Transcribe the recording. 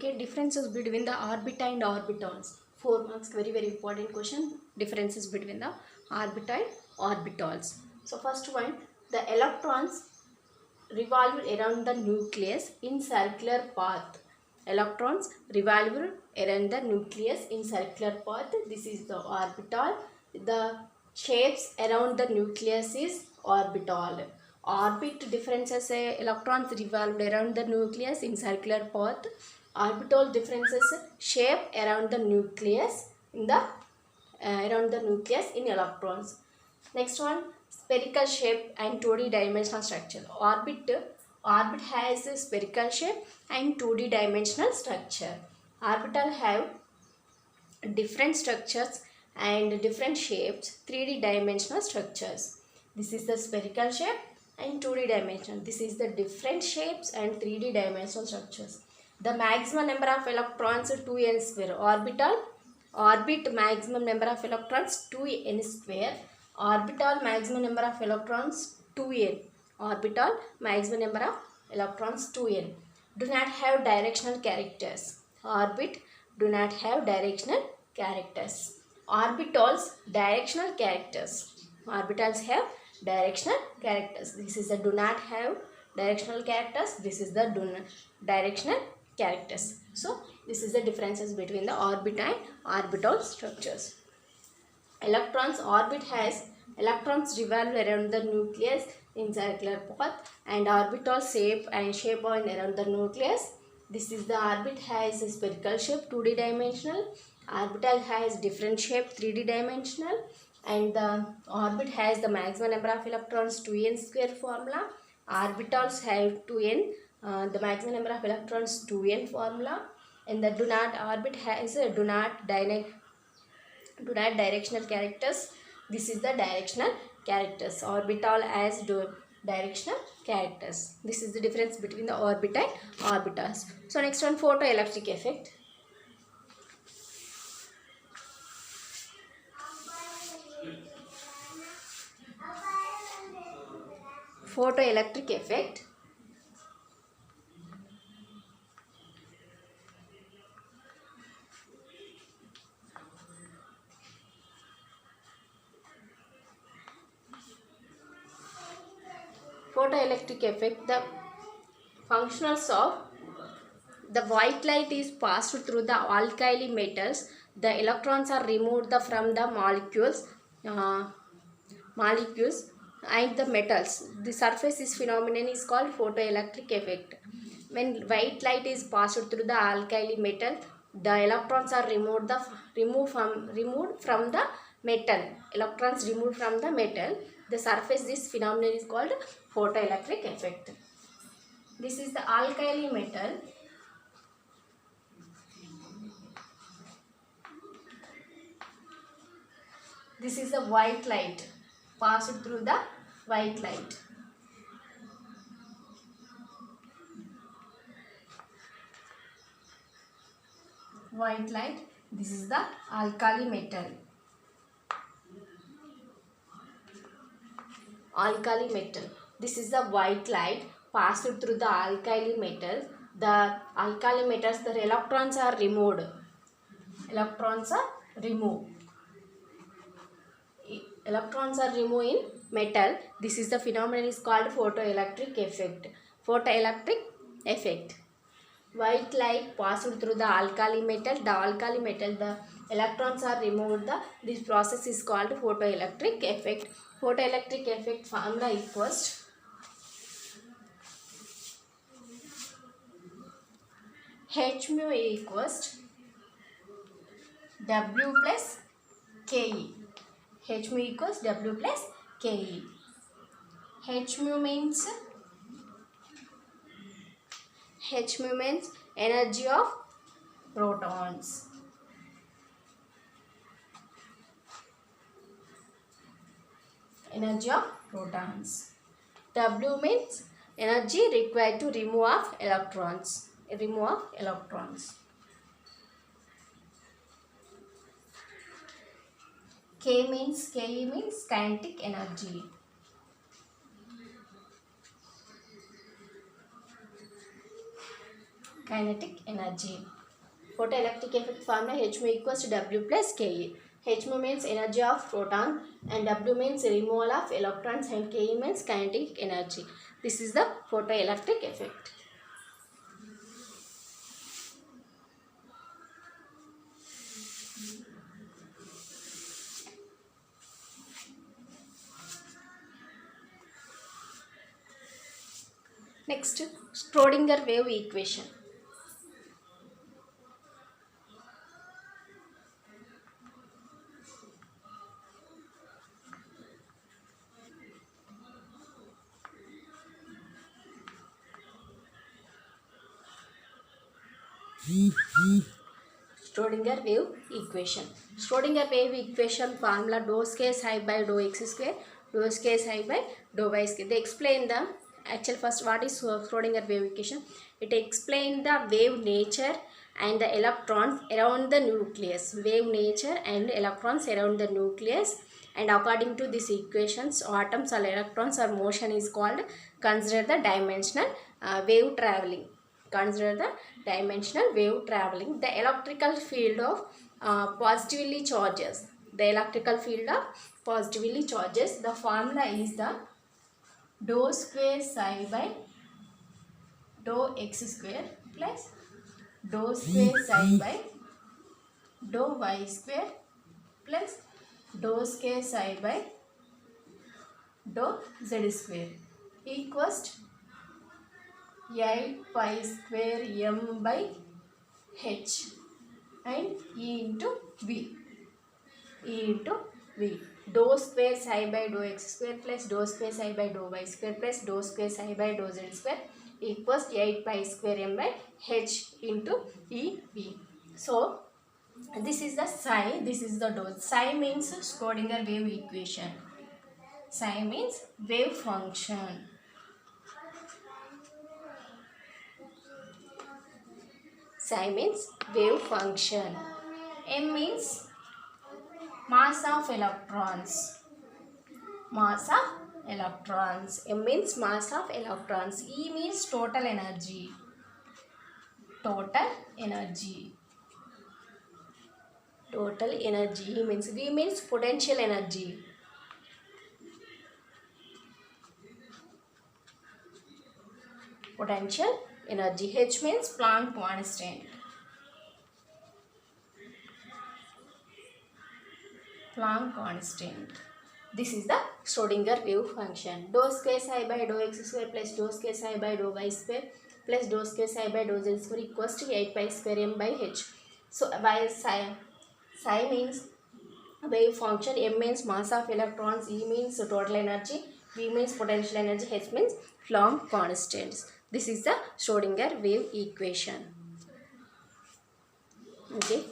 Okay, differences between the orbita and orbitals. 4 marks, very important question. Differences between the orbita and orbitals. So first one, the electrons revolve around the nucleus in circular path. Electrons revolve around the nucleus in circular path. This is the orbital. The shapes around the nucleus is orbital. Orbit differences say electrons revolved around the nucleus in circular path. Orbital differences shape around the nucleus in the around the nucleus in electrons. Next one, spherical shape and 2D dimensional structure. Orbit has a spherical shape and 2D dimensional structure. Orbital have different structures and different shapes, 3D dimensional structures. This is the spherical shape and 2D dimension. This is the different shapes and 3D dimensional structures. The maximum number of electrons 2n square. Orbit maximum number of electrons 2n square. Orbital maximum number of electrons 2n. Orbital maximum number of electrons 2n. Do not have directional characters. Orbit do not have directional characters. Orbitals directional characters. Orbitals have directional characters. This is the do not have directional characters. This is the directional characters. So this is the differences between the orbit and orbital structures. Electrons orbit has electrons revolve around the nucleus in circular path and orbital shape around the nucleus. This is the orbit has a spherical shape 2D dimensional. Orbital has different shape 3D dimensional, and the orbit has the maximum number of electrons 2n square formula. Orbitals have 2n, the maximum number of electrons 2n formula, and the do not orbit has a do not directional characters. This is the directional characters. Orbital as directional characters. This is the difference between the orbit and orbitals. So next one, photoelectric effect. Photoelectric effect. Photoelectric effect, the functionals of the white light is passed through the alkali metals. The electrons are removed from the molecules and the metals. The surface is phenomenon is called photoelectric effect. When white light is passed through the alkali metal, the electrons are removed from the metal. Electrons removed from the metal. The surface, this phenomenon is called photoelectric effect. This is the alkali metal. This is the white light passed through the white light. White light. This is the alkali metal. Alkali metal. This is the white light passed through the alkali metal. The alkali metals, the electrons are removed. Electrons are removed. Electrons are removed in metal. This is the phenomenon is called photoelectric effect. Photoelectric effect. White light passed through the alkali metal. The alkali metal, the electrons are removed. This process is called photoelectric effect. Photoelectric effect formula equals H mu equals W plus Ke. H mu equals W plus Ke. H mu means energy of protons. Energy of protons. W means energy required to remove of electrons. Ke means kinetic energy. kinetic energy. Photoelectric effect formula H mu equals to W plus Ke. H mu means energy of proton and W means removal of electrons and Ke means kinetic energy. This is the photoelectric effect. Next, Schrodinger wave equation. Schrodinger wave equation. Schrodinger wave equation formula dou case I by dou x square, dou case I by dou y square. They explain the actual first what is Schrodinger wave equation. It explains the wave nature and the electrons around the nucleus. Wave nature and electrons around the nucleus. And according to these equations, atoms or electrons or motion is called, consider the dimensional wave traveling. Consider the dimensional wave traveling. The electrical field of positively charges. The electrical field of positively charges. The formula is the dou square psi by dou x square plus dou square psi by dou y square plus dou square psi by dou z square equals 8 pi square m by h and E into V. E into V. Dou square psi by dou x square plus dou square psi by dou y square plus dou square psi by dou z square equals 8 pi square m by h into E V. So, this is the psi, this is the dou. Psi means Schrodinger wave equation. Psi means wave function. Psi means wave function. M means mass of electrons. Mass of electrons. M means mass of electrons. E means total energy. Total energy. Total energy. E means, V means potential energy. Potential energy. H means Planck constant. Planck constant. This is the Schrodinger wave function. Dou square psi by dou x square plus dou square psi by dou y square plus dou square psi by dou z square equals to 8 pi square m by h. So, while psi means wave function, M means mass of electrons, E means total energy, V means potential energy, H means Planck constants. This is the Schrodinger wave equation. Okay.